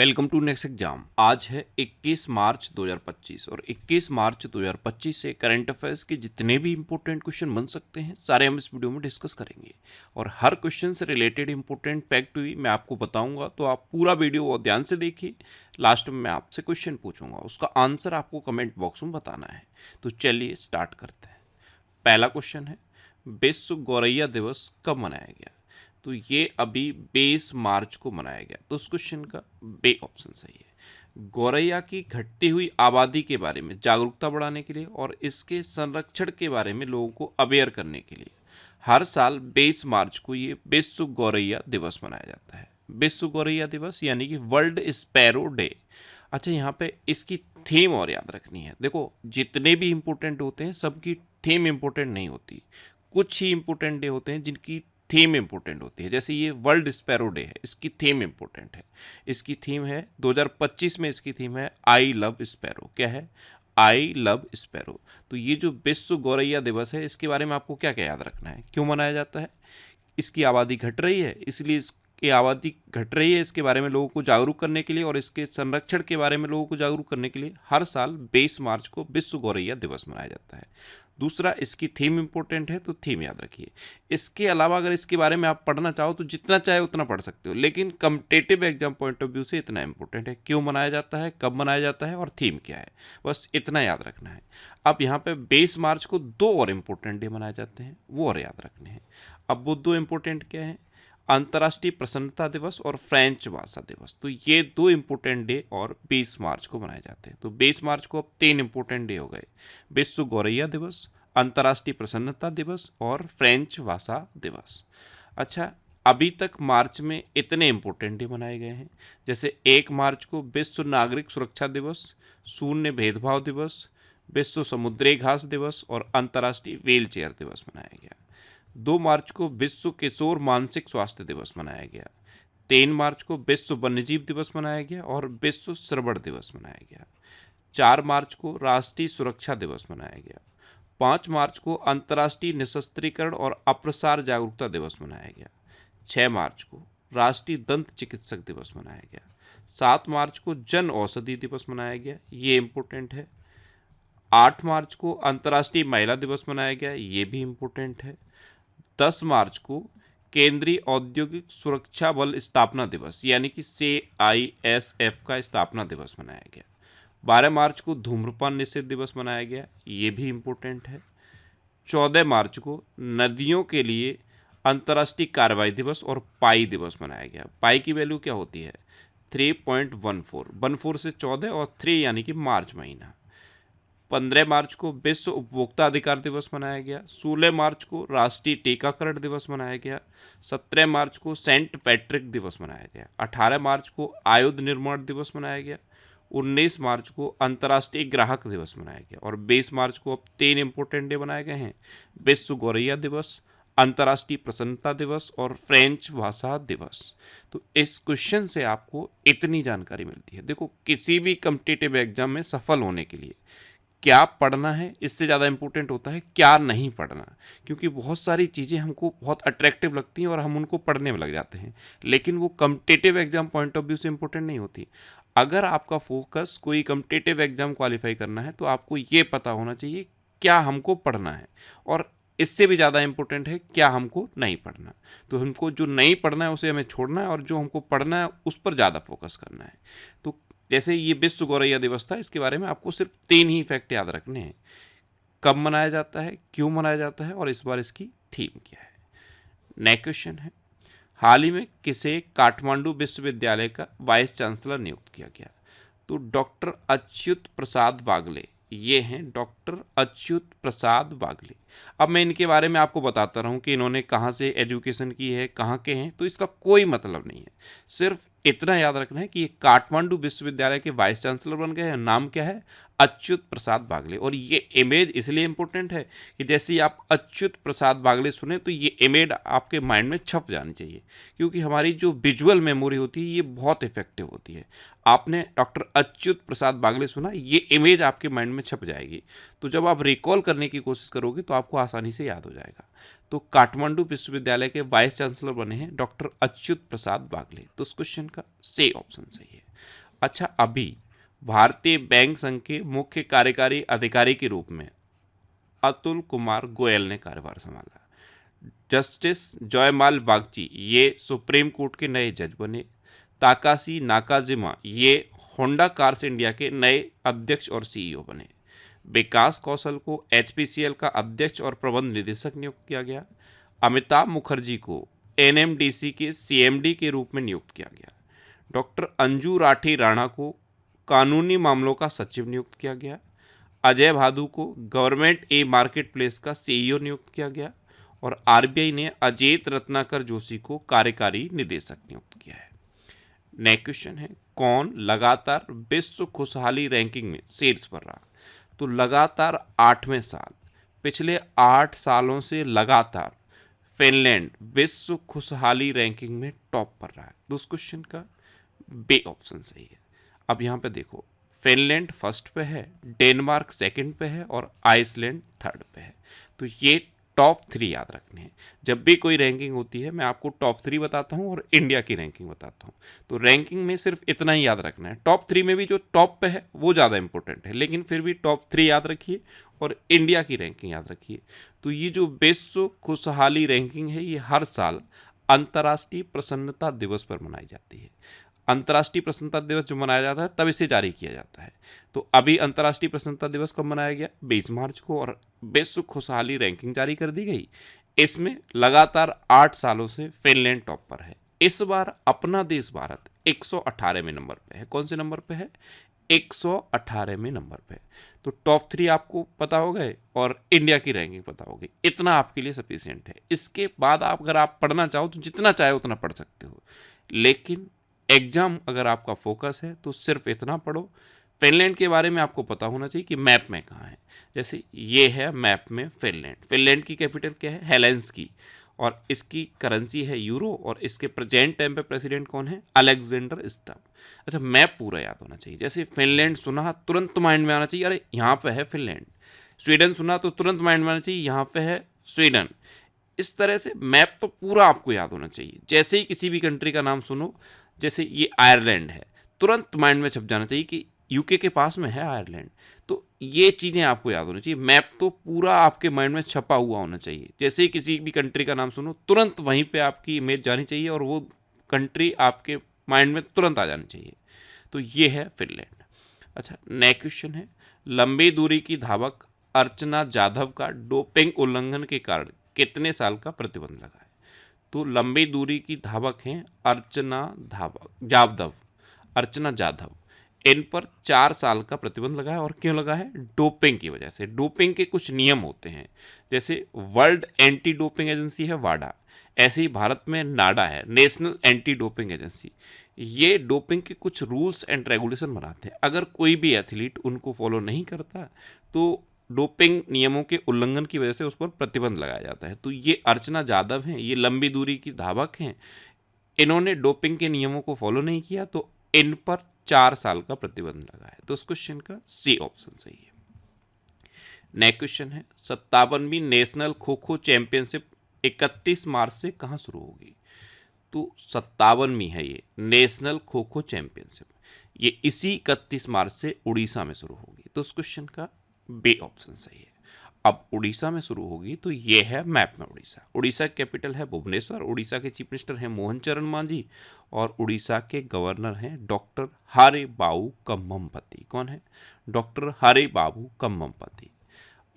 Welcome to next exam. आज है 21 मार्च 2025 और 21 मार्च 2025 से करंट अफेयर्स के जितने भी इंपॉर्टेंट क्वेश्चन बन सकते हैं सारे हम इस वीडियो में डिस्कस करेंगे और हर क्वेश्चन से रिलेटेड इंपॉर्टेंट फैक्ट भी मैं आपको बताऊंगा, तो आप पूरा वीडियो ध्यान से देखिए। लास्ट में मैं आपसे क्वेश्चन पूछूंगा, उसका आंसर आपको कमेंट बॉक्स में बताना है। तो चलिए स्टार्ट करते हैं। पहला क्वेश्चन है, विश्व गौरैया दिवस कब मनाया गया? तो ये अभी 22 मार्च को मनाया गया। तो उस क्वेश्चन का बे ऑप्शन सही है। गौरैया की घटती हुई आबादी के बारे में जागरूकता बढ़ाने के लिए और इसके संरक्षण के बारे में लोगों को अवेयर करने के लिए हर साल 22 मार्च को ये विश्व गौरैया दिवस मनाया जाता है। विश्व गौरैया दिवस यानी कि वर्ल्ड स्पैरो डे। अच्छा, यहाँ पे इसकी थीम और याद रखनी है। देखो, जितने भी इम्पोर्टेंट होते हैं सबकी थीम इम्पोर्टेंट नहीं होती। कुछ ही इम्पोर्टेंट डे होते हैं जिनकी थीम इम्पोर्टेंट होती है। जैसे ये वर्ल्ड स्पैरो डे है, इसकी थीम इम्पोर्टेंट है। इसकी थीम है 2025 में, इसकी थीम है आई लव स्पैरो। क्या है? I love sparrow. तो ये जो विश्व गौरैया दिवस है, इसके बारे में आपको क्या क्या याद रखना है, क्यों मनाया जाता है? इसकी आबादी घट रही है, इसलिए इसकी आबादी घट रही है, इसके बारे में लोगों को जागरूक करने के लिए और इसके संरक्षण के बारे में लोगों को जागरूक करने के लिए हर साल 22 मार्च को विश्व गौरैया दिवस मनाया जाता है। दूसरा, इसकी थीम इंपॉर्टेंट है, तो थीम याद रखिए। इसके अलावा अगर इसके बारे में आप पढ़ना चाहो तो जितना चाहे उतना पढ़ सकते हो, लेकिन competitive exam point of view से इतना इंपॉर्टेंट है, क्यों मनाया जाता है, कब मनाया जाता है और थीम क्या है, बस इतना याद रखना है। अब यहाँ पे 22 मार्च को दो और इम्पोर्टेंट डे मनाए जाते हैं, वो और याद रखने हैं। अब वो दो इम्पोर्टेंट क्या है? अंतर्राष्ट्रीय प्रसन्नता दिवस और फ्रेंच भाषा दिवस। तो ये दो इम्पोर्टेंट डे और 20 मार्च को मनाए जाते हैं। तो 20 मार्च को अब 3 इम्पोर्टेंट डे हो गए: विश्व गौरैया दिवस, अंतर्राष्ट्रीय प्रसन्नता दिवस और फ्रेंच भाषा दिवस। अच्छा, अभी तक मार्च में इतने इम्पोर्टेंट डे मनाए गए हैं, जैसे 1 मार्च को विश्व नागरिक सुरक्षा दिवस, शून्य भेदभाव दिवस, विश्व समुद्री घास दिवस और अंतर्राष्ट्रीय व्हील चेयर दिवस मनाया गया। 2 मार्च को विश्व किशोर मानसिक स्वास्थ्य दिवस मनाया गया। 3 मार्च को विश्व वन्यजीव दिवस मनाया गया और विश्व श्रवण दिवस मनाया गया। 4 मार्च को राष्ट्रीय सुरक्षा दिवस मनाया गया। 5 मार्च को अंतर्राष्ट्रीय निशस्त्रीकरण और अप्रसार जागरूकता दिवस मनाया गया। 6 मार्च को राष्ट्रीय दंत चिकित्सक दिवस मनाया गया। 7 मार्च को जन औषधि दिवस मनाया गया, ये इम्पोर्टेंट है। 8 मार्च को अंतर्राष्ट्रीय महिला दिवस मनाया गया, ये भी इम्पोर्टेंट है। 10 मार्च को केंद्रीय औद्योगिक सुरक्षा बल स्थापना दिवस यानी कि CISF का स्थापना दिवस मनाया गया। 12 मार्च को धूम्रपान निषेध दिवस मनाया गया, ये भी इम्पोर्टेंट है। 14 मार्च को नदियों के लिए अंतर्राष्ट्रीय कार्रवाई दिवस और पाई दिवस मनाया गया। पाई की वैल्यू क्या होती है? 3.14 से 14 और 3 यानी कि मार्च महीना। 15 मार्च को विश्व उपभोक्ता अधिकार दिवस मनाया गया। 16 मार्च को राष्ट्रीय टीकाकरण दिवस मनाया गया। 17 मार्च को सेंट पैट्रिक दिवस मनाया गया। 18 मार्च को आयुध निर्माण दिवस मनाया गया। 19 मार्च को अंतर्राष्ट्रीय ग्राहक दिवस मनाया गया और 20 मार्च को अब 3 इम्पोर्टेंट डे बनाए गए हैं: विश्व गौरैया दिवस, अंतर्राष्ट्रीय प्रसन्नता दिवस और फ्रेंच भाषा दिवस। तो इस क्वेश्चन से आपको इतनी जानकारी मिलती है। देखो, किसी भी कॉम्पिटिटिव एग्जाम में सफल होने के लिए क्या पढ़ना है, इससे ज़्यादा इम्पोर्टेंट होता है क्या नहीं पढ़ना, क्योंकि बहुत सारी चीज़ें हमको बहुत अट्रैक्टिव लगती हैं और हम उनको पढ़ने में लग जाते हैं, लेकिन वो competitive exam point of view से इम्पोर्टेंट नहीं होती। अगर आपका फोकस कोई कॉम्पिटिटिव एग्जाम क्वालिफाई करना है तो आपको ये पता होना चाहिए क्या हमको पढ़ना है, और इससे भी ज़्यादा इम्पोर्टेंट है क्या हमको नहीं पढ़ना। तो हमको जो नहीं पढ़ना है उसे हमें छोड़ना है और जो हमको पढ़ना है उस पर ज़्यादा फोकस करना है। तो जैसे ये विश्व गौरैया दिवस था, इसके बारे में आपको सिर्फ 3 ही फैक्ट याद रखने हैं: कब मनाया जाता है, क्यों मनाया जाता है और इस बार इसकी थीम क्या है। नेक्स्ट क्वेश्चन है, हाल ही में किसे काठमांडू विश्वविद्यालय का वाइस चांसलर नियुक्त किया गया? तो डॉक्टर अच्युत प्रसाद वागले, ये हैं डॉक्टर अच्युत प्रसाद वागले। अब मैं इनके बारे में आपको बताता रहूं कि इन्होंने कहाँ से एजुकेशन की है, कहाँ के हैं, तो इसका कोई मतलब नहीं है। सिर्फ इतना याद रखना है कि ये काठमांडू विश्वविद्यालय के वाइस चांसलर बन गए हैं। नाम क्या है? अच्युत प्रसाद वागले। और ये इमेज इसलिए इंपॉर्टेंट है कि जैसे ही आप अच्युत प्रसाद वागले सुने तो ये इमेज आपके माइंड में छप जानी चाहिए, क्योंकि हमारी जो विजुअल मेमोरी होती है ये बहुत इफेक्टिव होती है। आपने डॉक्टर अच्युत प्रसाद वागले सुना, ये इमेज आपके माइंड में छप जाएगी, तो जब आप रिकॉल करने की कोशिश करोगे तो आपको आसानी से याद हो जाएगा। तो काठमांडू विश्वविद्यालय के वाइस चांसलर बने हैं डॉक्टर अच्युत प्रसाद वागले। तो इस क्वेश्चन का सी ऑप्शन सही है। अच्छा, अभी भारतीय बैंक संघ के मुख्य कार्यकारी अधिकारी के रूप में अतुल कुमार गोयल ने कार्यभार संभाला। जस्टिस जयमाल बागची ये सुप्रीम कोर्ट के नए जज बने। ताकाशी नाकाजिमा ये होंडा कार्स इंडिया के नए अध्यक्ष और सीईओ बने। विकास कौशल को एचपीसीएल का अध्यक्ष और प्रबंध निदेशक नियुक्त किया गया। अमिताभ मुखर्जी को एनएमडीसी के सीएमडी के रूप में नियुक्त किया गया। डॉक्टर अंजू राठी राणा को कानूनी मामलों का सचिव नियुक्त किया गया। अजय भादु को गवर्नमेंट ई मार्केट प्लेस का सीईओ नियुक्त किया गया। और आरबीआई ने अजेत रत्नाकर जोशी को कार्यकारी निदेशक नियुक्त किया है। नेक्स्ट क्वेश्चन है, कौन लगातार विश्व खुशहाली रैंकिंग में शीर्ष पर रहा? तो लगातार 8वें साल, पिछले 8 सालों से लगातार फिनलैंड विश्व खुशहाली रैंकिंग में टॉप पर रहा है। तो उस क्वेश्चन का बी ऑप्शन सही है। अब यहाँ पे देखो, फिनलैंड फर्स्ट पे है, डेनमार्क सेकंड पे है और आइसलैंड थर्ड पे है। तो ये टॉप 3 याद रखने हैं। जब भी कोई रैंकिंग होती है मैं आपको टॉप 3 बताता हूँ और इंडिया की रैंकिंग बताता हूँ। तो रैंकिंग में सिर्फ इतना ही याद रखना है। टॉप 3 में भी जो टॉप पे है वो ज़्यादा इंपॉर्टेंट है, लेकिन फिर भी टॉप 3 याद रखिए और इंडिया की रैंकिंग याद रखिए। तो ये जो विश्व खुशहाली रैंकिंग है ये हर साल अंतर्राष्ट्रीय प्रसन्नता दिवस पर मनाई जाती है। अंतर्राष्ट्रीय प्रसन्नता दिवस जो मनाया जाता है तब इसे जारी किया जाता है। तो अभी अंतर्राष्ट्रीय प्रसन्नता दिवस कब मनाया गया? 20 मार्च को। और विश्व खुशहाली रैंकिंग जारी कर दी गई। इसमें लगातार 8 सालों से फिनलैंड टॉप पर है। इस बार अपना देश भारत 118वें नंबर पे है। कौन से नंबर पे है? 118वें नंबर पे। तो टॉप 3 आपको पता हो गए और इंडिया की रैंकिंग पता हो गई। इतना आपके लिए सफिशिएंट है। इसके बाद अगर आप पढ़ना चाहो तो जितना चाहे उतना पढ़ सकते हो, लेकिन एग्जाम अगर आपका फोकस है तो सिर्फ इतना पढ़ो। फिनलैंड के बारे में आपको पता होना चाहिए कि मैप में कहाँ है। जैसे ये है मैप में फिनलैंड। फिनलैंड की कैपिटल क्या है? हेलेंस्की। और इसकी करेंसी है यूरो। और इसके प्रेजेंट टाइम पे प्रेसिडेंट कौन है? Alexander Stubb. अच्छा, मैप पूरा याद होना चाहिए। जैसे फिनलैंड सुना तुरंत माइंड में आना चाहिए, अरे यहाँ पे है फिनलैंड। स्वीडन सुना तो तुरंत माइंड में आना चाहिए, यहाँ पे है स्वीडन। इस तरह से मैप तो पूरा आपको याद होना चाहिए। जैसे ही किसी भी कंट्री का नाम सुनो, जैसे ये आयरलैंड है, तुरंत माइंड में छप जाना चाहिए कि यूके के पास में है आयरलैंड। तो ये चीज़ें आपको याद होनी चाहिए। मैप तो पूरा आपके माइंड में छपा हुआ होना चाहिए। जैसे ही किसी भी कंट्री का नाम सुनो, तुरंत वहीं पे आपकी इमेज जानी चाहिए और वो कंट्री आपके माइंड में तुरंत आ जानी चाहिए। तो ये है फिनलैंड। अच्छा, नेक्स्ट क्वेश्चन है, लंबी दूरी की धावक अर्चना जाधव का डोपिंग उल्लंघन के कारण कितने साल का प्रतिबंध लगा है? तो लंबी दूरी की धावक हैं अर्चना जाधव। इन पर 4 साल का प्रतिबंध लगा है। और क्यों लगा है? डोपिंग की वजह से। डोपिंग के कुछ नियम होते हैं, जैसे वर्ल्ड एंटी डोपिंग एजेंसी है वाडा, ऐसे ही भारत में नाडा है, नेशनल एंटी डोपिंग एजेंसी। ये डोपिंग के कुछ रूल्स एंड रेगुलेशन बनाते हैं। अगर कोई भी एथलीट उनको फॉलो नहीं करता तो डोपिंग नियमों के उल्लंघन की वजह से उस पर प्रतिबंध लगाया जाता है। तो ये अर्चना जाधव हैं, ये लंबी दूरी की धावक हैं। इन्होंने डोपिंग के नियमों को फॉलो नहीं किया तो इन पर 4 साल का प्रतिबंध लगा है। तो उस क्वेश्चन का सी ऑप्शन सही है। नेक्स्ट क्वेश्चन है, 57वीं नेशनल खो खो चैंपियनशिप 31 मार्च से कहाँ शुरू होगी? तो 57वीं है ये नेशनल खो खो चैंपियनशिप, ये इसी 31 मार्च से उड़ीसा में शुरू होगी। तो उस क्वेश्चन का बी ऑप्शन सही है। अब उड़ीसा में शुरू होगी तो ये है मैप में उड़ीसा। उड़ीसा की कैपिटल है भुवनेश्वर। उड़ीसा के चीफ मिनिस्टर हैं मोहन चरण मांझी और उड़ीसा के गवर्नर हैं डॉक्टर हरि बाबू कम्ममपति। कौन है? डॉक्टर हरि बाबू कम्ममपति।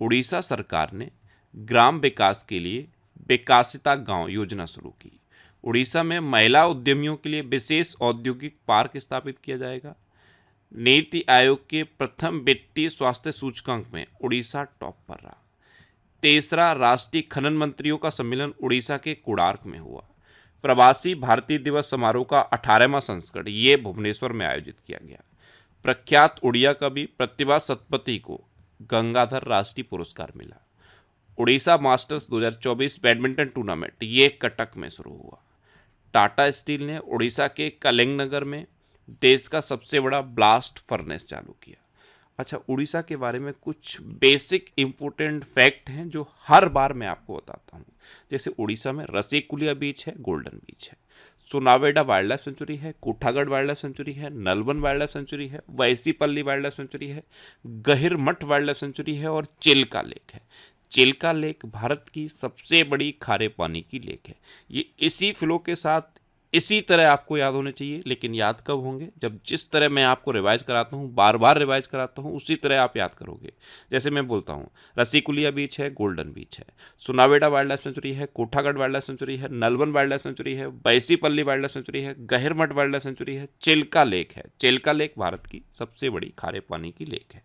उड़ीसा सरकार ने ग्राम विकास के लिए विकासिता गांव योजना शुरू की। उड़ीसा में महिला उद्यमियों के लिए विशेष औद्योगिक पार्क स्थापित किया जाएगा। नीति आयोग के प्रथम वित्तीय स्वास्थ्य सूचकांक में उड़ीसा टॉप पर रहा। तीसरा राष्ट्रीय खनन मंत्रियों का सम्मेलन उड़ीसा के कोणार्क में हुआ। प्रवासी भारतीय दिवस समारोह का 18वां संस्करण ये भुवनेश्वर में आयोजित किया गया। प्रख्यात उड़िया कवि प्रतिभा सतपथी को गंगाधर राष्ट्रीय पुरस्कार मिला। उड़ीसा मास्टर्स 2024 बैडमिंटन टूर्नामेंट ये कटक में शुरू हुआ। टाटा स्टील ने उड़ीसा के कलिंगनगर में देश का सबसे बड़ा ब्लास्ट फर्नेस चालू किया। अच्छा, उड़ीसा के बारे में कुछ बेसिक इंपॉर्टेंट फैक्ट हैं जो हर बार मैं आपको बताता हूँ। जैसे उड़ीसा में रसेकुलिया बीच है, गोल्डन बीच है। सोनावेडा वाइल्ड लाइफ सेंचुरी है, कोठागढ़ वाइल्ड लाइफ सेंचुरी है, नलवन वाइल्ड लाइफ सेंचुरी है, वैसीपल्ली वाइल्ड लाइफ सेंचुरी है, गहिरमठ वाइल्ड लाइफ सेंचुरी है और चिल्का लेक है। चिल्का लेक भारत की सबसे बड़ी खारे पानी की लेक है। ये इसी फ्लो के साथ इसी तरह आपको याद होने चाहिए, लेकिन याद कब होंगे? जब जिस तरह मैं आपको रिवाइज कराता हूँ, बार बार रिवाइज कराता हूँ, उसी तरह आप याद करोगे। जैसे मैं बोलता हूँ रसीकुलिया बीच है, गोल्डन बीच है, सोनावेडा वाइल्ड लाइफ सेंचुरी है, कोठागढ़ वाइल्ड लाइफ सेंचुरी है, नलवन वाइल्ड लाइफ सेंचुरी है, बैसीपल्ली वाइल्ड लाइफ सेंचुरी है, गहिरमठ वाइल्ड लाइफ सेंचुरी है, चिल्का लेक है। चिल्का लेक भारत की सबसे बड़ी खारे पानी की लेक है।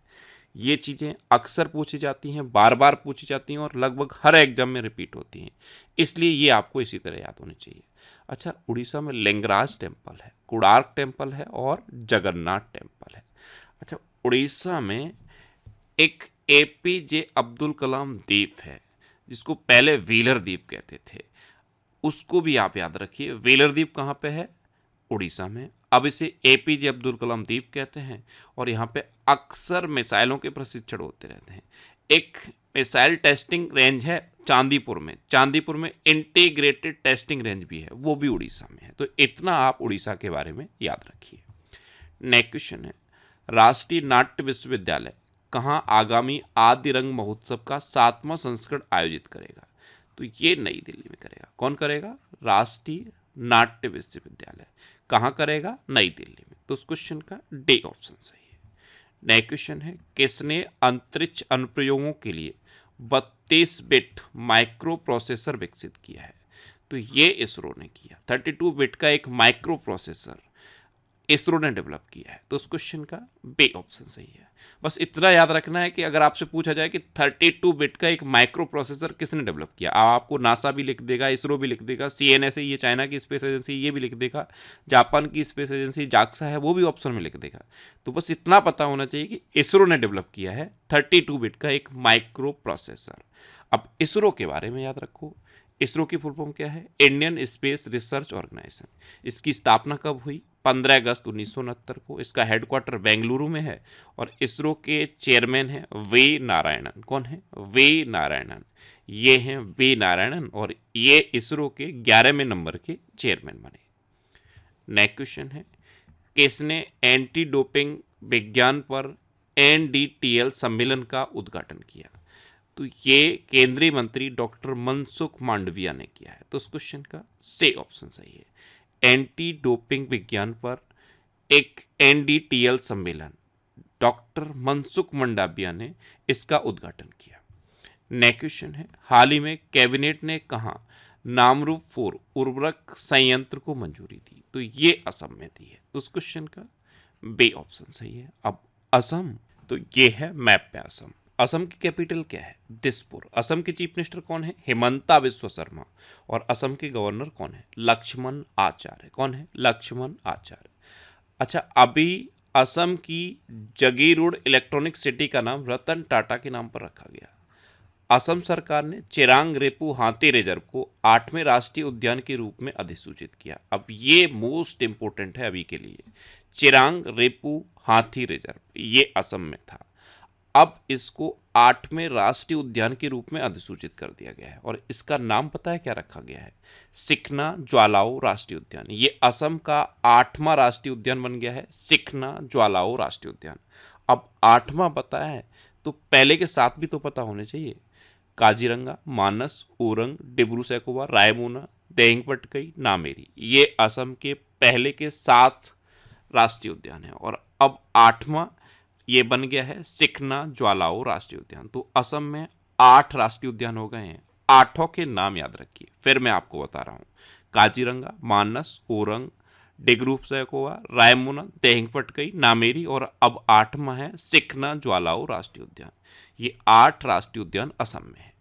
ये चीज़ें अक्सर पूछी जाती हैं, बार बार पूछी जाती हैं और लगभग हर एग्जाम में रिपीट होती हैं, इसलिए ये आपको इसी तरह याद होनी चाहिए। अच्छा, उड़ीसा में लिंगराज टेम्पल है, कोणार्क टेम्पल है और जगन्नाथ टेम्पल है। अच्छा, उड़ीसा में एक एपीजे अब्दुल कलाम द्वीप है, जिसको पहले व्हीलर द्वीप कहते थे, उसको भी आप याद रखिए। व्हीलर द्वीप कहाँ पे है? उड़ीसा में। अब इसे एपीजे अब्दुल कलाम द्वीप कहते हैं और यहाँ पे अक्सर मिसाइलों के प्रशिक्षण होते रहते हैं। एक मिसाइल टेस्टिंग रेंज है चांदीपुर में, चांदीपुर में इंटीग्रेटेड टेस्टिंग रेंज भी है, वो भी उड़ीसा में है। तो इतना आप उड़ीसा के बारे में याद रखिए। नेक्स्ट क्वेश्चन है, राष्ट्रीय नाट्य विश्वविद्यालय कहाँ आगामी आदि रंग महोत्सव का 7वां संस्करण आयोजित करेगा? तो ये नई दिल्ली में करेगा। कौन करेगा? राष्ट्रीय नाट्य विश्वविद्यालय कहाँ करेगा? नई दिल्ली में। तो उस क्वेश्चन का डी ऑप्शन सही है। नेक्स्ट क्वेश्चन है, किसने अंतरिक्ष अनुप्रयोगों के लिए 32 बिट माइक्रो प्रोसेसर विकसित किया है? तो ये इसरो ने किया। 32 बिट का एक माइक्रो प्रोसेसर इसरो ने डेवलप किया है। तो उस क्वेश्चन का बी ऑप्शन सही है। बस इतना याद रखना है कि अगर आपसे पूछा जाए कि 32 बिट का एक माइक्रो प्रोसेसर किसने डेवलप किया, आपको नासा भी लिख देगा, इसरो भी लिख देगा, CNSA ये चाइना की स्पेस एजेंसी ये भी लिख देगा, जापान की स्पेस एजेंसी जाक्सा है वो भी ऑप्शन में लिख देगा। तो बस इतना पता होना चाहिए कि इसरो ने डेवलप किया है 32 बिट का एक माइक्रो प्रोसेसर। अब इसरो के बारे में याद रखो। इसरो की फुल फॉर्म क्या है? Indian space research organisation. इसकी स्थापना कब हुई? 15 अगस्त 1969 को। इसका हेडक्वार्टर बेंगलुरु में है और इसरो के चेयरमैन हैं वी नारायणन। कौन है? वी नारायणन। ये हैं वी नारायणन और ये इसरो के 11वें नंबर के चेयरमैन बने। नेक्स्ट क्वेश्चन है, किसने एंटी डोपिंग विज्ञान पर NDTL सम्मेलन का उद्घाटन किया? तो ये केंद्रीय मंत्री डॉक्टर मनसुख मांडविया ने किया है। तो उस क्वेश्चन का सी ऑप्शन सही है। एंटी डोपिंग विज्ञान पर एक NDTL सम्मेलन डॉक्टर मनसुख मांडविया ने इसका उद्घाटन किया। नेक्स्ट क्वेश्चन है, हाल ही में कैबिनेट ने कहा नामरूप 4 उर्वरक संयंत्र को मंजूरी दी? तो ये असम में दी है। तो उस क्वेश्चन का बी ऑप्शन सही है। अब असम, तो ये है मैप पे असम। असम की कैपिटल क्या है? दिसपुर। असम के चीफ मिनिस्टर कौन है? हिमंता बिस्वा शर्मा। और असम के गवर्नर कौन है? लक्ष्मण आचार्य। कौन है? लक्ष्मण आचार्य। अच्छा, अभी असम की जगीरोड इलेक्ट्रॉनिक सिटी का नाम रतन टाटा के नाम पर रखा गया। असम सरकार ने चिरांग रेपू हाथी रिजर्व को 8वें राष्ट्रीय उद्यान के रूप में अधिसूचित किया। अब ये मोस्ट इंपोर्टेंट है अभी के लिए। चिरांग रेपू हाथी रिजर्व ये असम में था, अब इसको 8वें राष्ट्रीय उद्यान के रूप में अधिसूचित कर दिया गया है और इसका नाम पता है क्या रखा गया है? सिखना ज्वालाओ राष्ट्रीय उद्यान। ये असम का 8वां राष्ट्रीय उद्यान बन गया है, सिखना ज्वालाओ राष्ट्रीय उद्यान। अब 8वां पता है तो पहले के 7 भी तो पता होने चाहिए। काजीरंगा, मानस, ओरंग, डिब्रू सैखोवा, रायमोना, देहिंग पटकई, नामेरी, ये असम के पहले के 7 राष्ट्रीय उद्यान है और अब 8वां ये बन गया है सिखना ज्वालाओ राष्ट्रीय उद्यान। तो असम में 8 राष्ट्रीय उद्यान हो गए हैं। 8 के नाम याद रखिए, फिर मैं आपको बता रहा हूँ। काजीरंगा, मानस, ओरंग, डिब्रू सैखोवा, रायमोना, देहिंग पटकई, नामेरी और अब 8वां है सिखना ज्वालाओ राष्ट्रीय उद्यान। ये 8 राष्ट्रीय उद्यान असम में है।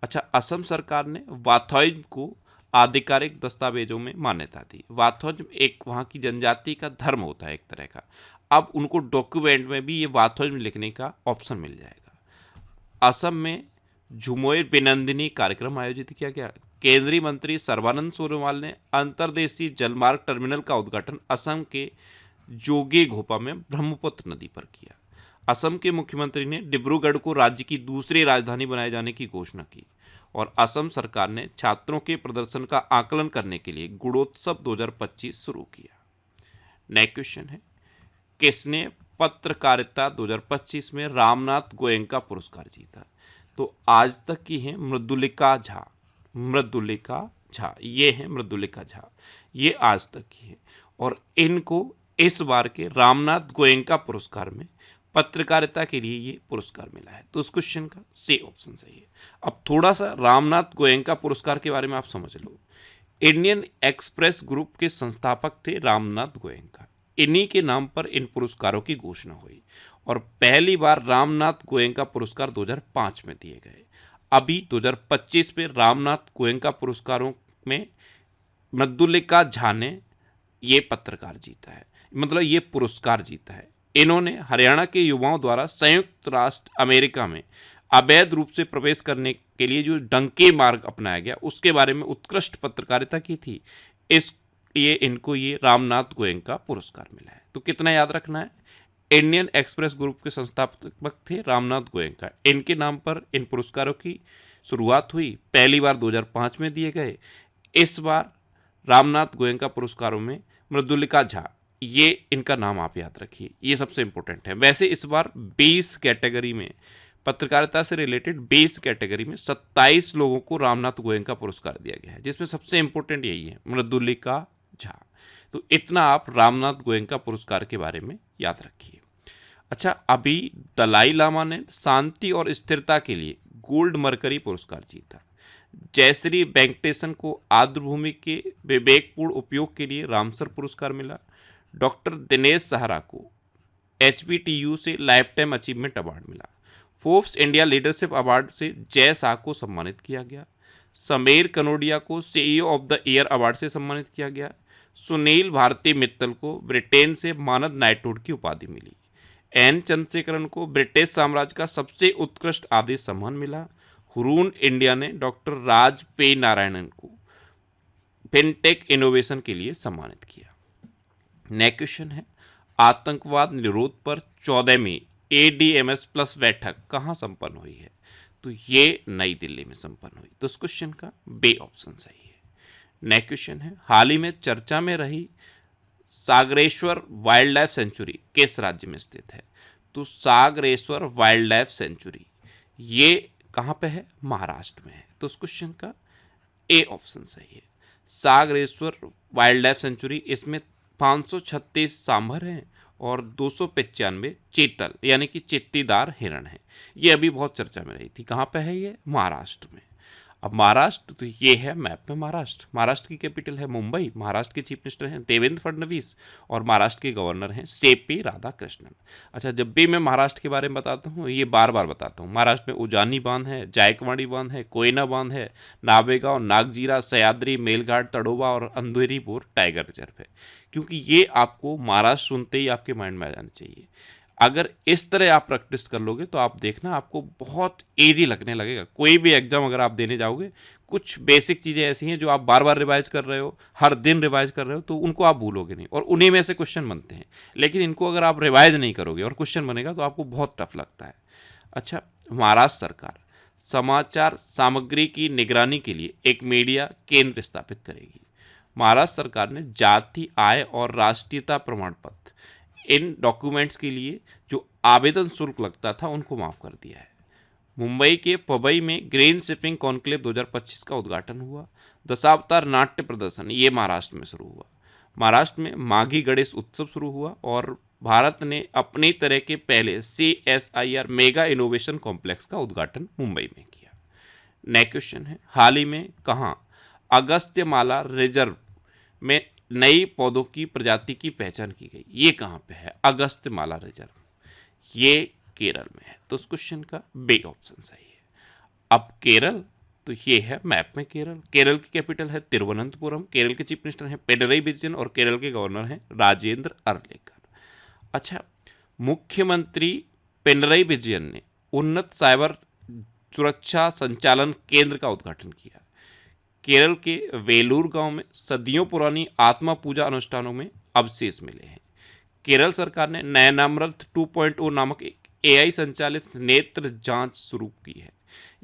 अच्छा, असम सरकार ने वाथौज को आधिकारिक दस्तावेजों में मान्यता दी। वाथौज एक वहाँ की जनजाति का धर्म होता है एक तरह का। अब उनको डॉक्यूमेंट में भी ये वाथौज में लिखने का ऑप्शन मिल जाएगा। असम में झुमोय बिनंदिनी कार्यक्रम आयोजित किया गया। केंद्रीय मंत्री सर्बानंद सोनोवाल ने अंतर्देशीय जलमार्ग टर्मिनल का उद्घाटन असम के जोगे घोपा में ब्रह्मपुत्र नदी पर किया। असम के मुख्यमंत्री ने डिब्रूगढ़ को राज्य की दूसरी राजधानी बनाए जाने की घोषणा की और असम सरकार ने छात्रों के प्रदर्शन का आकलन करने के लिए गुणोत्सव 2025 शुरू किया। नेक्स्ट क्वेश्चन है, किसने पत्रकारिता 2025 में रामनाथ गोयनका पुरस्कार जीता? तो आज तक की है मृदुलिका झा। मृदुलिका झा, ये है मृदुलिका झा, ये आज तक की है। और इनको इस बार के रामनाथ गोयनका पुरस्कार में पत्रकारिता के लिए ये पुरस्कार मिला है। तो उस क्वेश्चन का सी ऑप्शन सही है। अब थोड़ा सा रामनाथ गोयनका पुरस्कार के बारे में आप समझ लो। इंडियन एक्सप्रेस ग्रुप के संस्थापक थे रामनाथ गोयनका। इन्हीं के नाम पर इन पुरस्कारों की घोषणा हुई और पहली बार रामनाथ गोयनका पुरस्कार 2005 में दिए गए। अभी 2025 में रामनाथ गोयनका पुरस्कारों में मृदुलिका झा ने ये पत्रकार जीता है, मतलब ये पुरस्कार जीता है। इन्होंने हरियाणा के युवाओं द्वारा संयुक्त राष्ट्र अमेरिका में अवैध रूप से प्रवेश करने के लिए जो डंके मार्ग अपनाया गया उसके बारे में उत्कृष्ट पत्रकारिता की थी, इसलिए इनको ये रामनाथ गोयनका पुरस्कार मिला है। तो कितना याद रखना है, इंडियन एक्सप्रेस ग्रुप के संस्थापक थे रामनाथ गोयनका। इनके नाम पर इन पुरस्कारों की शुरुआत हुई, पहली बार 2005 में दिए गए। इस बार रामनाथ गोयनका पुरस्कारों में मृदुलिका झा, ये इनका नाम आप याद रखिए, ये सबसे इंपॉर्टेंट है। वैसे इस बार 20 कैटेगरी में, पत्रकारिता से रिलेटेड 20 कैटेगरी में 27 लोगों को रामनाथ गोयनका पुरस्कार दिया गया है, जिसमें सबसे इंपॉर्टेंट यही है, मृदुलिका झा। तो इतना आप रामनाथ गोयनका पुरस्कार के बारे में याद रखिए। अच्छा, अभी दलाई लामा ने शांति और स्थिरता के लिए गोल्ड मरकरी पुरस्कार जीता। जयश्री वेंकटेशन को आर्द्रभूमि के विवेकपूर्ण उपयोग के लिए रामसर पुरस्कार मिला। डॉक्टर दिनेश सहारा को HBTU से लाइफ टाइम अचीवमेंट अवार्ड मिला। फोर्ब्स इंडिया लीडरशिप अवार्ड से जय शाह को सम्मानित किया गया। समीर कनोडिया को CEO of the year award से सम्मानित किया गया। सुनील भारती मित्तल को ब्रिटेन से मानद नाइटहुड की उपाधि मिली। N चंद्रशेखरन को ब्रिटिश साम्राज्य का सबसे उत्कृष्ट आदेश सम्मान मिला। हुरून इंडिया ने डॉक्टर राज पे नारायणन को फिनटेक इनोवेशन के लिए सम्मानित किया। नेक्स्ट क्वेश्चन है, आतंकवाद निरोध पर 14वीं ADMS प्लस बैठक कहाँ संपन्न हुई है? तो ये नई दिल्ली में संपन्न हुई। तो इस क्वेश्चन का बी ऑप्शन सही है। नेक्स्ट क्वेश्चन है, हाल ही में चर्चा में रही सागरेश्वर वाइल्ड लाइफ सेंचुरी किस राज्य में स्थित है? तो सागरेश्वर वाइल्ड लाइफ सेंचुरी ये कहाँ पे है? महाराष्ट्र में है। तो इस क्वेश्चन का ए ऑप्शन सही है। सागरेश्वर वाइल्ड लाइफ सेंचुरी, इसमें 536 सांभर हैं और 295 चीतल यानी कि चित्तीदार हिरण हैं। ये अभी बहुत चर्चा में रही थी। कहाँ पे है ये? महाराष्ट्र में। अब महाराष्ट्र, तो ये है मैप में महाराष्ट्र। महाराष्ट्र की कैपिटल है मुंबई। महाराष्ट्र के चीफ मिनिस्टर हैं देवेंद्र फडणवीस और महाराष्ट्र के गवर्नर हैं CP राधाकृष्णन। अच्छा, जब भी मैं महाराष्ट्र के बारे में बताता हूँ, ये बार बार बताता हूँ, महाराष्ट्र में उजानी बांध है, जायकवाड़ी बांध है, कोयना बांध है, नावेगांव, नागजीरा, सह्याद्री, मेलघाट, तड़ोबा और अंधेरीपुर टाइगर रिजर्व है। क्योंकि ये आपको महाराष्ट्र सुनते ही आपके माइंड में आ जाना चाहिए। अगर इस तरह आप प्रैक्टिस कर लोगे तो आप देखना आपको बहुत ईजी लगने लगेगा। कोई भी एग्जाम अगर आप देने जाओगे, कुछ बेसिक चीज़ें ऐसी हैं जो आप बार बार रिवाइज कर रहे हो, हर दिन रिवाइज कर रहे हो, तो उनको आप भूलोगे नहीं और उन्हीं में से क्वेश्चन बनते हैं। लेकिन इनको अगर आप रिवाइज नहीं करोगे और क्वेश्चन बनेगा तो आपको बहुत टफ लगता है। अच्छा, महाराष्ट्र सरकार समाचार सामग्री की निगरानी के लिए एक मीडिया केंद्र स्थापित करेगी। महाराष्ट्र सरकार ने जाति, आय और राष्ट्रीयता प्रमाण पत्र, इन डॉक्यूमेंट्स के लिए जो आवेदन शुल्क लगता था उनको माफ़ कर दिया है। मुंबई के पबई में ग्रीन शिपिंग कॉन्क्लेव 2025 का उद्घाटन हुआ। दशावतार नाट्य प्रदर्शन ये महाराष्ट्र में शुरू हुआ। महाराष्ट्र में माघी गणेश उत्सव शुरू हुआ और भारत ने अपनी तरह के पहले CSIR मेगा इनोवेशन कॉम्प्लेक्स का उद्घाटन मुंबई में किया। नेक्स्ट क्वेश्चन है, हाल ही में कहाँ अगस्त्यमाला रिजर्व में नई पौधों की प्रजाति की पहचान की गई? ये कहाँ पे है अगस्त्यमाला रिजर्व? ये केरल में है। तो उस क्वेश्चन का बी ऑप्शन सही है। अब केरल, तो ये है मैप में केरल। केरल की कैपिटल है तिरुवनंतपुरम। केरल के चीफ मिनिस्टर हैं पिनरई विजयन और केरल के गवर्नर हैं राजेंद्र अर्लेकर। अच्छा, मुख्यमंत्री पिनरई विजयन ने उन्नत साइबर सुरक्षा संचालन केंद्र का उद्घाटन किया। केरल के वेलूर गांव में सदियों पुरानी आत्मा पूजा अनुष्ठानों में अवशेष मिले हैं। केरल सरकार ने नयनामृत 2.0 नामक एक AI संचालित नेत्र जांच शुरू की है।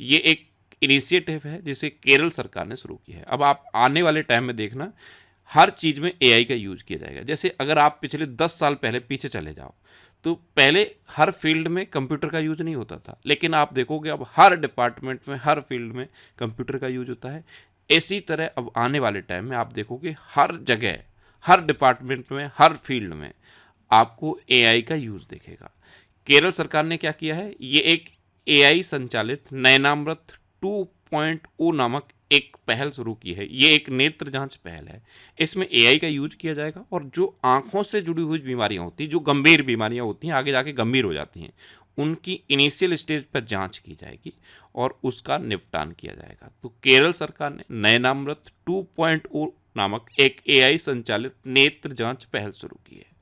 ये एक इनिशिएटिव है जिसे केरल सरकार ने शुरू किया है। अब आप आने वाले टाइम में देखना हर चीज़ में एआई का यूज किया जाएगा। जैसे अगर आप पिछले 10 साल पहले पीछे चले जाओ तो पहले हर फील्ड में कंप्यूटर का यूज नहीं होता था, लेकिन आप देखोगे अब हर डिपार्टमेंट में हर फील्ड में कंप्यूटर का यूज होता है। इसी तरह अब आने वाले टाइम में आप देखोगे हर जगह, हर डिपार्टमेंट में, हर फील्ड में आपको एआई का यूज दिखेगा। केरल सरकार ने क्या किया है, ये एक एआई संचालित नयनामृत 2.0 नामक एक पहल शुरू की है। ये एक नेत्र जांच पहल है। इसमें एआई का यूज किया जाएगा और जो आंखों से जुड़ी हुई बीमारियां होती हैं, जो गंभीर बीमारियां होती हैं, आगे जाके गंभीर हो जाती हैं, उनकी इनिशियल स्टेज पर जांच की जाएगी और उसका निपटान किया जाएगा। तो केरल सरकार ने नयनामृत 2.0 नामक एक एआई संचालित नेत्र जांच पहल शुरू की है।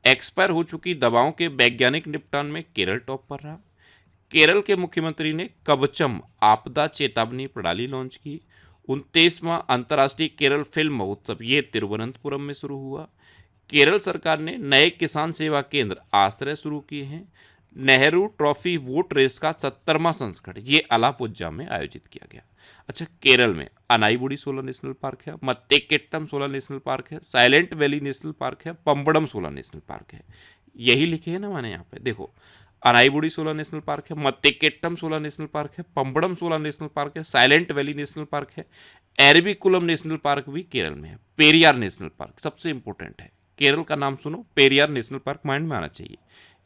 एक्सपायर हो चुकी दवाओं के वैज्ञानिक निपटान में केरल टॉप पर रहा। केरल के मुख्यमंत्री ने कवचम आपदा चेतावनी प्रणाली लॉन्च की। 29वां अंतर्राष्ट्रीय केरल फिल्म महोत्सव ये तिरुवनंतपुरम में शुरू हुआ। केरल सरकार ने नए किसान सेवा केंद्र आश्रय शुरू किए हैं। नेहरू ट्रॉफी वोट रेस का 70वां संस्करण ये अलापुझा में आयोजित किया गया। अच्छा, केरल में अनाईबुड़ी सोलर नेशनल पार्क है, मत्तेकेट्टम सोलर नेशनल पार्क है, साइलेंट वैली नेशनल पार्क है, पंबड़म सोलर नेशनल पार्क है। यही लिखे है ना मैंने यहाँ पे, देखो अनाईबुड़ी सोलर नेशनल पार्क है, मत्तेकेट्टम सोलर नेशनल पार्क है, पंबड़म सोलर नेशनल पार्क है, साइलेंट वैली नेशनल पार्क है, एरविकुलम नेशनल पार्क भी केरल में है, पेरियार नेशनल पार्क सबसे इंपॉर्टेंट है। केरल का नाम सुनो, पेरियार नेशनल पार्क माइंड में आना चाहिए।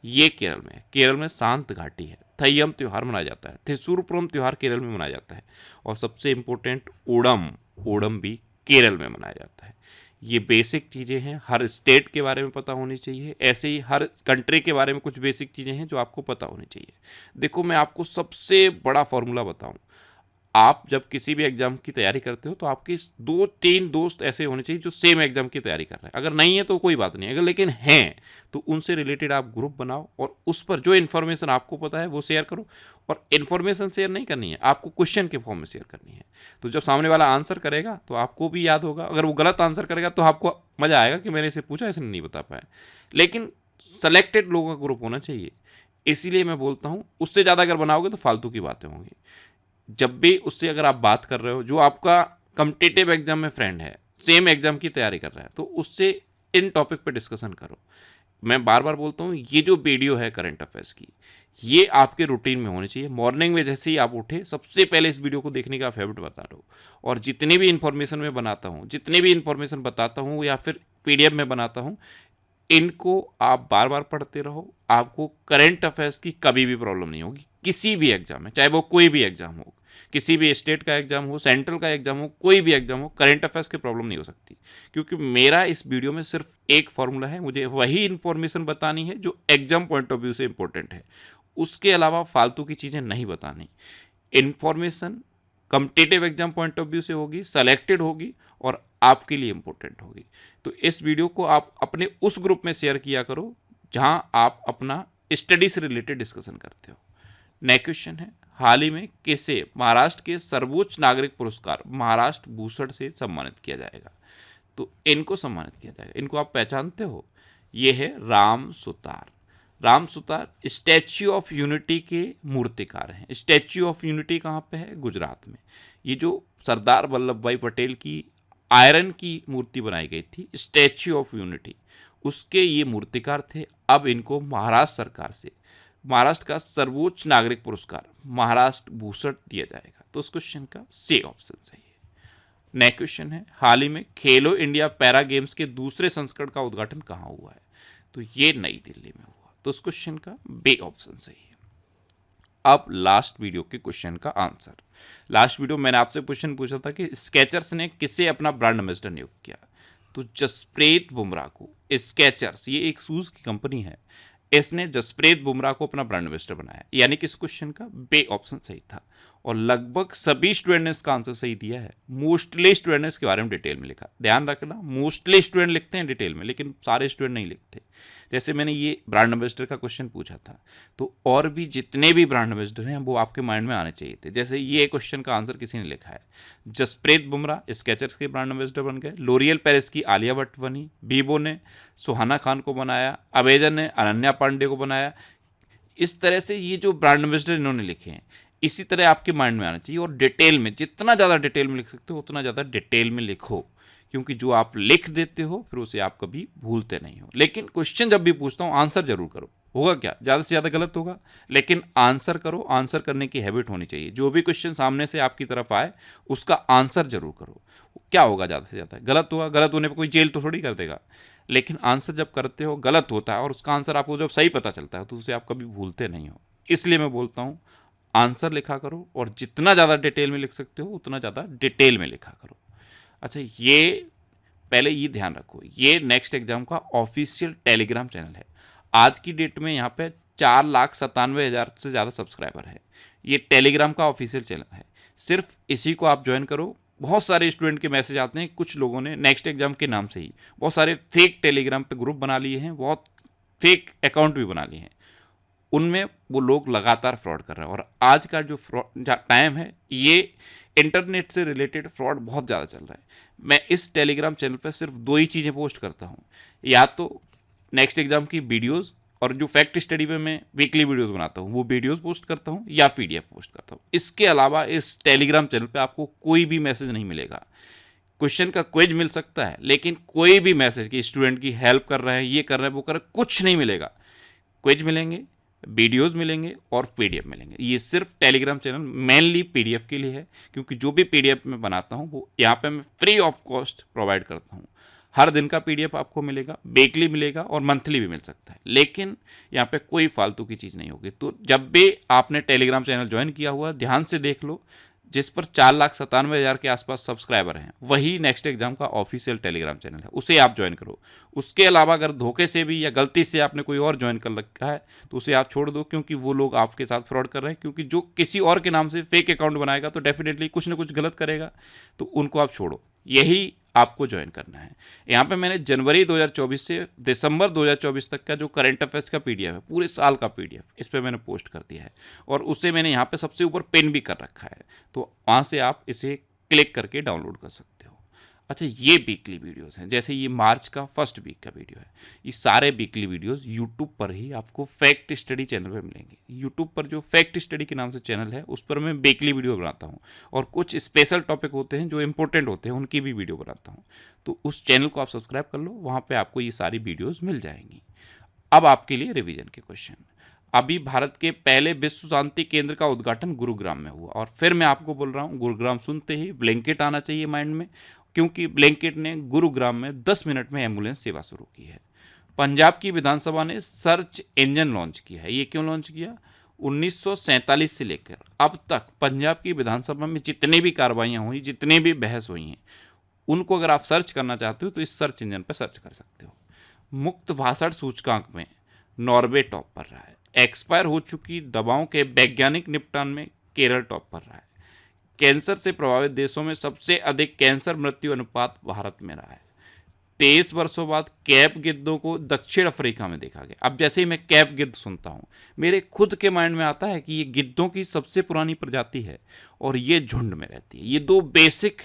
ये केरल में है। केरल में शांत घाटी है, थय्यम त्यौहार मनाया जाता है, थिसुरपुरम त्यौहार केरल में मनाया जाता है और सबसे इंपॉर्टेंट ओणम, ओणम भी केरल में मनाया जाता है। ये बेसिक चीज़ें हैं, हर स्टेट के बारे में पता होनी चाहिए। ऐसे ही हर कंट्री के बारे में कुछ बेसिक चीज़ें हैं जो आपको पता होनी चाहिए। देखो मैं आपको सबसे बड़ा फॉर्मूला बताऊं, आप जब किसी भी एग्जाम की तैयारी करते हो तो आपके 2-3 दोस्त ऐसे होने चाहिए जो सेम एग्जाम की तैयारी कर रहे हैं। अगर नहीं है तो कोई बात नहीं, अगर लेकिन हैं तो उनसे रिलेटेड आप ग्रुप बनाओ और उस पर जो इन्फॉर्मेशन आपको पता है वो शेयर करो। और इन्फॉर्मेशन शेयर नहीं करनी है, आपको क्वेश्चन के फॉर्म में शेयर करनी है। तो जब सामने वाला आंसर करेगा तो आपको भी याद होगा, अगर वो गलत आंसर करेगा तो आपको मजा आएगा कि मैंने इसे पूछा, इसने नहीं बता पाया। लेकिन सेलेक्टेड लोगों का ग्रुप होना चाहिए। इसीलिए मैं बोलता हूँ उससे ज़्यादा अगर बनाओगे तो फालतू की बातें होंगी। जब भी उससे अगर आप बात कर रहे हो जो आपका कॉम्पिटिटिव एग्जाम में फ्रेंड है, सेम एग्जाम की तैयारी कर रहा है, तो उससे इन टॉपिक पे डिस्कशन करो। मैं बार बार बोलता हूँ ये जो वीडियो है करंट अफेयर्स की, ये आपके रूटीन में होनी चाहिए। मॉर्निंग में जैसे ही आप उठे सबसे पहले इस वीडियो को देखने का हैबिट बता दो। और जितनी भी इन्फॉर्मेशन मैं बनाता हूँ, जितनी भी इन्फॉर्मेशन बताता हूँ या फिर पीडीएफ में बनाता हूँ, इनको आप बार बार पढ़ते रहो। आपको करंट अफेयर्स की कभी भी प्रॉब्लम नहीं होगी किसी भी एग्जाम में, चाहे वो कोई भी एग्जाम हो, किसी भी स्टेट का एग्जाम हो, सेंट्रल का एग्जाम हो, कोई भी एग्जाम हो, करंट अफेयर्स की प्रॉब्लम नहीं हो सकती। क्योंकि मेरा इस वीडियो में सिर्फ एक फॉर्मूला है, मुझे वही इन्फॉर्मेशन बतानी है जो एग्जाम पॉइंट ऑफ व्यू से इंपॉर्टेंट है। उसके अलावा फालतू की चीज़ें नहीं बतानी। Information competitive exam point of view से होगी, सेलेक्टेड होगी और आपके लिए इंपॉर्टेंट होगी। तो इस वीडियो को आप अपने उस ग्रुप में शेयर किया करो जहां आप अपना स्टडी से रिलेटेड डिस्कशन करते हो। नेक्स्ट क्वेश्चन है, हाल ही में किसे महाराष्ट्र के सर्वोच्च नागरिक पुरस्कार महाराष्ट्र भूषण से सम्मानित किया जाएगा? तो इनको सम्मानित किया जाएगा। इनको आप पहचानते हो, ये है Ram Sutar. Ram Sutar statue of unity के मूर्तिकार हैं। स्टैच्यू ऑफ यूनिटी कहाँ पे है? गुजरात में। ये जो सरदार वल्लभ भाई पटेल की आयरन की मूर्ति बनाई गई थी, स्टैच्यू ऑफ यूनिटी, उसके ये मूर्तिकार थे। अब इनको महाराष्ट्र सरकार से महाराष्ट्र का सर्वोच्च नागरिक पुरस्कार महाराष्ट्र भूषण दिया जाएगा। तो उस क्वेश्चन का सी ऑप्शन सही है। नेक्स्ट क्वेश्चन है, हाल ही में खेलो इंडिया पैरा गेम्स के दूसरे संस्करण का उद्घाटन कहाँ हुआ है? तो ये नई दिल्ली में हुआ। तो उस क्वेश्चन का बी ऑप्शन सही है। अब लास्ट वीडियो के क्वेश्चन का आंसर। लास्ट वीडियो मैंने आपसे क्वेश्चन पूछा था कि स्केचर्स ने किसे अपना ब्रांड एम्बेसडर नियुक्त किया? तो जसप्रीत बुमराह को। स्केचर्स ये एक शूज की कंपनी है, इसने जसप्रीत बुमराह को अपना ब्रांड एम्बेसडर बनाया। यानी कि इस क्वेश्चन का बे ऑप्शन सही था और लगभग सभी स्टूडेंट ने इसका आंसर सही दिया है। मोस्टली स्टूडेंट ने इसके बारे में डिटेल में लिखा। ध्यान रखना, मोस्टली स्टूडेंट लिखते हैं डिटेल में, लेकिन सारे स्टूडेंट नहीं लिखते। जैसे मैंने ये ब्रांड एम्बेसडर का क्वेश्चन पूछा था, तो और भी जितने भी ब्रांड एम्बेसडर हैं वो आपके माइंड में आने चाहिए थे। जैसे ये क्वेश्चन का आंसर किसी ने लिखा है, जसप्रीत बुमराह स्केचर्स के ब्रांड एम्बेसडर बन गए, लोरियल पेरिस की आलिया भट्ट बनी, बीबो ने सुहाना खान को बनाया, अमेजन ने अनन्या पांडे को बनाया। इस तरह से ये जो ब्रांड एम्बेसडर इन्होंने लिखे हैं, इसी तरह आपके माइंड में आना चाहिए, और डिटेल में, जितना ज़्यादा डिटेल में लिख सकते हो उतना ज़्यादा डिटेल में लिखो, क्योंकि जो आप लिख देते हो फिर उसे आप कभी भूलते नहीं हो। लेकिन क्वेश्चन जब भी पूछता हूँ आंसर जरूर करो। होगा क्या, ज़्यादा से ज़्यादा गलत होगा, लेकिन आंसर करो। आंसर करने की हैबिट होनी चाहिए। जो भी क्वेश्चन सामने से आपकी तरफ आए उसका आंसर जरूर करो। क्या होगा, ज़्यादा से ज़्यादा गलत होगा, गलत होने पर कोई जेल तो थोड़ी कर देगा, लेकिन आंसर जब करते हो गलत होता है और उसका आंसर आपको जब सही पता चलता है तो उसे आप कभी भूलते नहीं हो। इसलिए मैं बोलता हूँ आंसर लिखा करो, और जितना ज़्यादा डिटेल में लिख सकते हो उतना ज़्यादा डिटेल में लिखा करो। अच्छा, ये पहले ये ध्यान रखो, ये नेक्स्ट एग्जाम का ऑफिशियल टेलीग्राम चैनल है। आज की डेट में यहाँ पे 4,97,000 से ज़्यादा सब्सक्राइबर है। ये टेलीग्राम का ऑफिशियल चैनल है, सिर्फ इसी को आप ज्वाइन करो। बहुत सारे स्टूडेंट के मैसेज आते हैं, कुछ लोगों ने नेक्स्ट एग्जाम के नाम से ही बहुत सारे फेक टेलीग्राम पे ग्रुप बना लिए हैं, बहुत फेक अकाउंट भी बना लिए हैं। उनमें वो लोग लगातार फ्रॉड कर रहे हैं, और आज का जो फ्रॉड टाइम है, ये इंटरनेट से रिलेटेड फ्रॉड बहुत ज़्यादा चल रहा है। मैं इस टेलीग्राम चैनल पर सिर्फ 2 ही चीज़ें पोस्ट करता हूँ, या तो नेक्स्ट एग्जाम की वीडियोज़, और जो फैक्ट स्टडी पे मैं वीकली वीडियोज़ बनाता हूँ वो वीडियोज़ पोस्ट करता हूँ, या PDF पोस्ट करता हूँ। इसके अलावा इस टेलीग्राम चैनल पे आपको कोई भी मैसेज नहीं मिलेगा। क्वेश्चन का क्विज मिल सकता है, लेकिन कोई भी मैसेज कि स्टूडेंट की हेल्प कर रहे हैं, ये कर रहे हैं, वो कर रहे हैं, कुछ नहीं मिलेगा। क्विज मिलेंगे, वीडियोस मिलेंगे और PDF मिलेंगे। ये सिर्फ टेलीग्राम चैनल मेनली PDF के लिए है, क्योंकि जो भी PDF मैं बनाता हूँ वो यहाँ पे मैं फ्री ऑफ कॉस्ट प्रोवाइड करता हूँ। हर दिन का PDF आपको मिलेगा, वीकली मिलेगा और मंथली भी मिल सकता है, लेकिन यहाँ पे कोई फालतू की चीज़ नहीं होगी। तो जब भी आपने टेलीग्राम चैनल ज्वाइन किया हुआ, ध्यान से देख लो, जिस पर 4,97,000 के आसपास सब्सक्राइबर हैं, वही नेक्स्ट एग्जाम का ऑफिशियल टेलीग्राम चैनल है, उसे आप ज्वाइन करो। उसके अलावा अगर धोखे से भी या गलती से आपने कोई और ज्वाइन कर रखा है तो उसे आप छोड़ दो, क्योंकि वो लोग आपके साथ फ्रॉड कर रहे हैं। क्योंकि जो किसी और के नाम से फेक अकाउंट बनाएगा तो डेफिनेटली कुछ ना कुछ गलत करेगा, तो उनको आप छोड़ो। यही आपको ज्वाइन करना है। यहाँ पे मैंने जनवरी 2024 से दिसंबर 2024 तक का जो करंट अफेयर्स का PDF है, पूरे साल का PDF, इस पर मैंने पोस्ट कर दिया है, और उसे मैंने यहाँ पे सबसे ऊपर पिन भी कर रखा है, तो वहाँ से आप इसे क्लिक करके डाउनलोड कर सकते हो। अच्छा, ये वीकली वीडियोस हैं, जैसे ये मार्च का फर्स्ट वीक का वीडियो है। ये सारे वीकली वीडियोस यूट्यूब पर ही आपको फैक्ट स्टडी चैनल पे मिलेंगे। यूट्यूब पर जो फैक्ट स्टडी के नाम से चैनल है, उस पर मैं वीकली वीडियो बनाता हूँ, और कुछ स्पेशल टॉपिक होते हैं जो इंपॉर्टेंट होते हैं, उनकी भी वीडियो बनाता हूँ। तो उस चैनल को आप सब्सक्राइब कर लो, वहाँ पर आपको ये सारी वीडियोज़ मिल जाएंगी। अब आपके लिए रिविजन के क्वेश्चन। अभी भारत के पहले विश्व शांति केंद्र का उद्घाटन गुरुग्राम में हुआ, और फिर मैं आपको बोल रहा हूँ, गुरुग्राम सुनते ही ब्लैंकेट आना चाहिए माइंड में, क्योंकि ब्लैंकेट ने गुरुग्राम में 10 मिनट में एम्बुलेंस सेवा शुरू की है। पंजाब की विधानसभा ने सर्च इंजन लॉन्च किया है। ये क्यों लॉन्च किया? 1947 से लेकर अब तक पंजाब की विधानसभा में जितनी भी कार्रवाइयाँ हुई, जितने भी बहस हुई हैं, उनको अगर आप सर्च करना चाहते हो तो इस सर्च इंजन पर सर्च कर सकते हो। मुक्त भाषण सूचकांक में नॉर्वे टॉप पर रहा है। एक्सपायर हो चुकी दवाओं के वैज्ञानिक निपटान में केरल टॉप पर रहा है। कैंसर से प्रभावित देशों में सबसे अधिक कैंसर मृत्यु अनुपात भारत में रहा है। 23 वर्षों बाद कैप गिद्धों को दक्षिण अफ्रीका में देखा गया। अब जैसे ही मैं कैप गिद्ध सुनता हूँ, मेरे खुद के माइंड में आता है कि ये गिद्धों की सबसे पुरानी प्रजाति है और ये झुंड में रहती है। ये दो बेसिक,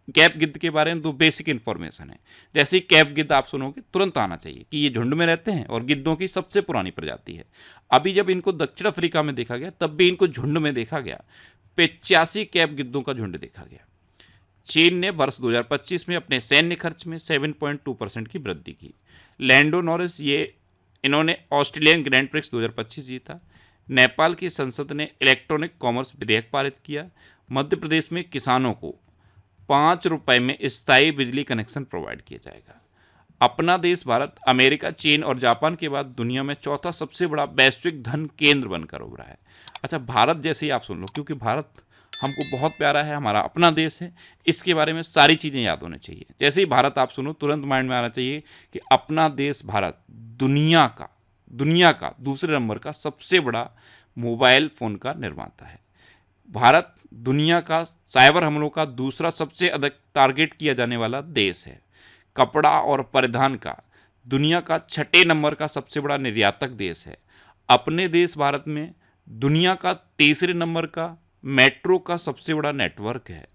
कैप गिद्ध के बारे में दो बेसिक इन्फॉर्मेशन है। जैसे ही कैप गिद्ध आप सुनोगे तुरंत आना चाहिए कि ये झुंड में रहते हैं और गिद्धों की सबसे पुरानी प्रजाति है। अभी जब इनको दक्षिण अफ्रीका में देखा गया तब भी इनको झुंड में देखा गया। 85 कैप गिद्धों का झुंड देखा गया। चीन ने वर्ष 2025 में अपने सैन्य खर्च में 7.2% की वृद्धि की। लैंडो नॉरिस, इन्होंने ऑस्ट्रेलियन ग्रैंड प्रिक्स 2025 जीता। नेपाल की संसद ने इलेक्ट्रॉनिक कॉमर्स विधेयक पारित किया। मध्य प्रदेश में किसानों को 5 रुपए में स्थायी बिजली कनेक्शन प्रोवाइड किया जाएगा। अपना देश भारत अमेरिका, चीन और जापान के बाद दुनिया में चौथा सबसे बड़ा वैश्विक धन केंद्र बनकर उभरा है। अच्छा, भारत जैसे ही आप सुन लो, क्योंकि भारत हमको बहुत प्यारा है, हमारा अपना देश है, इसके बारे में सारी चीज़ें याद होनी चाहिए। जैसे ही भारत आप सुनो तुरंत माइंड में आना चाहिए कि अपना देश भारत दुनिया का दूसरे नंबर का सबसे बड़ा मोबाइल फ़ोन का निर्माता है। भारत दुनिया का साइबर हमलों का दूसरा सबसे अधिक टारगेट किया जाने वाला देश है। कपड़ा और परिधान का दुनिया का 6 नंबर का सबसे बड़ा निर्यातक देश है। अपने देश भारत में दुनिया का 3 नंबर का मेट्रो का सबसे बड़ा नेटवर्क है।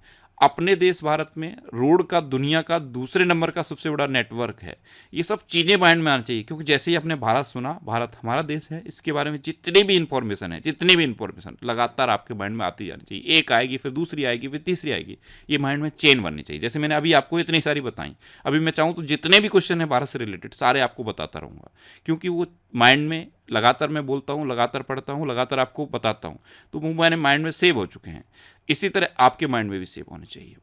अपने देश भारत में रोड का दुनिया का दूसरे नंबर का सबसे बड़ा नेटवर्क है। ये सब चीज़ें माइंड में आनी चाहिए, क्योंकि जैसे ही आपने भारत सुना, भारत हमारा देश है, इसके बारे में जितनी भी इंफॉर्मेशन लगातार आपके माइंड में आती जानी चाहिए। एक आएगी, फिर दूसरी आएगी, फिर तीसरी आएगी, ये माइंड में चेन बननी चाहिए। जैसे मैंने अभी आपको इतनी सारी बताई, अभी मैं चाहूँ तो जितने भी क्वेश्चन है भारत से रिलेटेड सारे आपको बताता रहूँगा, क्योंकि वो माइंड में लगातार मैं बोलता हूँ, लगातार पढ़ता हूँ, लगातार आपको बताता हूँ, तो वो मैंने माइंड में सेव हो चुके हैं। इसी तरह आपके माइंड में भी सेव होने चाहिए।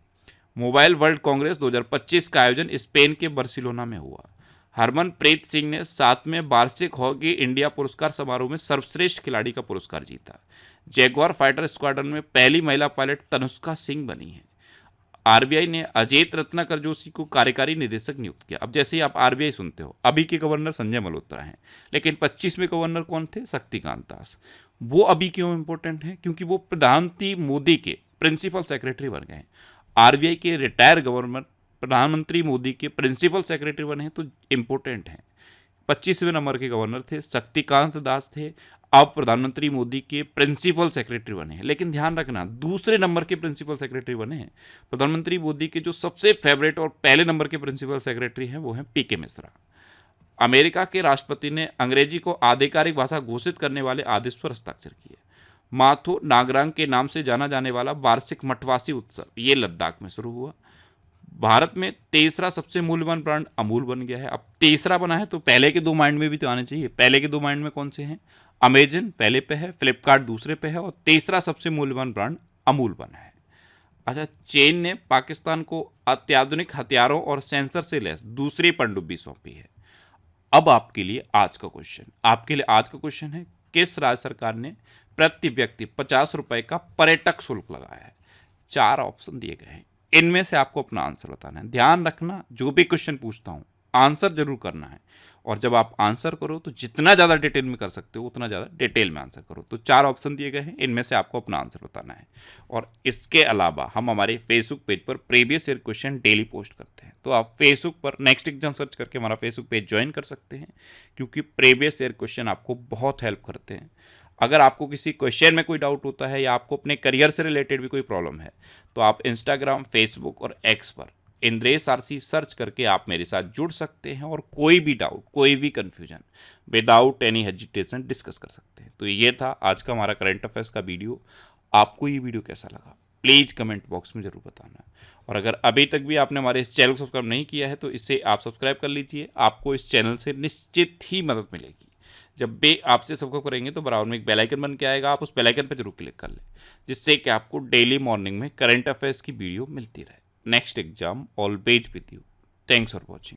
मोबाइल वर्ल्ड कांग्रेस 2025 का आयोजन स्पेन के बार्सिलोना में हुआ। हरमनप्रीत सिंह ने 7वें वार्षिक हॉकी इंडिया पुरस्कार समारोह में सर्वश्रेष्ठ खिलाड़ी का पुरस्कार जीता। जैगुआर फाइटर स्क्वाड्रन में पहली महिला पायलट तनुष्का सिंह बनी है। आरबीआई ने अजैत रत्नाकर जोशी को कार्यकारी निदेशक नियुक्त किया। अब जैसे ही आप आरबीआई सुनते हो, अभी के गवर्नर संजय मल्होत्रा हैं, लेकिन 25वें गवर्नर कौन थे? शक्तिकांत दास। वो अभी क्यों इंपॉर्टेंट हैं? क्योंकि वो प्रधानमंत्री मोदी के प्रिंसिपल सेक्रेटरी बन गए हैं। आरबीआई के रिटायर गवर्नर प्रधानमंत्री मोदी के प्रिंसिपल सेक्रेटरी बने हैं, तो इम्पोर्टेंट हैं। 25वें नंबर के गवर्नर थे, शक्तिकांत दास थे, अब प्रधानमंत्री मोदी के प्रिंसिपल सेक्रेटरी बने हैं। लेकिन ध्यान रखना, दूसरे नंबर के प्रिंसिपल सेक्रेटरी बने हैं। प्रधानमंत्री मोदी के जो सबसे फेवरेट और पहले नंबर के प्रिंसिपल सेक्रेटरी हैं वो हैं पीके मिश्रा। अमेरिका के राष्ट्रपति ने अंग्रेजी को आधिकारिक भाषा घोषित करने वाले आदेश पर हस्ताक्षर किए। माथो नागरांग के नाम से जाना जाने वाला वार्षिक मठवासी उत्सव ये लद्दाख में शुरू हुआ। भारत में तीसरा सबसे मूल्यवान ब्रांड अमूल बन गया है। अब तीसरा बना है तो पहले के दो माइंड में भी तो आने चाहिए। पहले के दो माइंड में कौन से हैं? अमेजन पहले पे है, फ्लिपकार्ट दूसरे पे है, और तीसरा सबसे मूल्यवान ब्रांड अमूल बना है। अच्छा, चीन ने पाकिस्तान को अत्याधुनिक हथियारों और सेंसर से लैस दूसरी पनडुब्बी सौंपी है। अब आपके लिए आज का क्वेश्चन है, किस राज्य सरकार ने प्रति व्यक्ति 50 रुपए का पर्यटक शुल्क लगाया है? 4 ऑप्शन दिए गए हैं, इनमें से आपको अपना आंसर बताना है। ध्यान रखना, जो भी क्वेश्चन पूछता हूँ आंसर जरूर करना है, और जब आप आंसर करो तो जितना ज़्यादा डिटेल में कर सकते हो उतना ज़्यादा डिटेल में आंसर करो। तो 4 ऑप्शन दिए गए हैं, इनमें से आपको अपना आंसर बताना है। और इसके अलावा हम हमारे फेसबुक पेज पर previous year question daily post करते हैं, तो आप फेसबुक पर नेक्स्ट एग्जाम सर्च करके हमारा फेसबुक पेज ज्वाइन कर सकते हैं, क्योंकि प्रीवियस ईयर क्वेश्चन आपको बहुत हेल्प करते हैं। अगर आपको किसी क्वेश्चन में कोई डाउट होता है या आपको अपने करियर से रिलेटेड भी कोई प्रॉब्लम है, तो आप इंस्टाग्राम, फेसबुक और एक्स पर इंद्रेश आरसी सर्च करके आप मेरे साथ जुड़ सकते हैं और कोई भी डाउट, कोई भी confusion without any hesitation discuss कर सकते हैं। तो ये था आज का हमारा करंट अफेयर्स का वीडियो। आपको ये वीडियो कैसा लगा प्लीज़ कमेंट बॉक्स में ज़रूर बताना। और अगर अभी तक भी आपने हमारे इस चैनल को सब्सक्राइब नहीं किया है तो इसे आप सब्सक्राइब कर लीजिए। आपको इस चैनल से निश्चित ही मदद मिलेगी। जब भी आपसे सब्सक्राइब करेंगे तो बराबर में एक बेल आइकन बन के आएगा, आप उस बेल आइकन पर जरूर क्लिक कर लें, जिससे कि आपको डेली मॉर्निंग में करंट अफेयर्स की वीडियो मिलती रहे। Next exam always with you. Thanks for watching.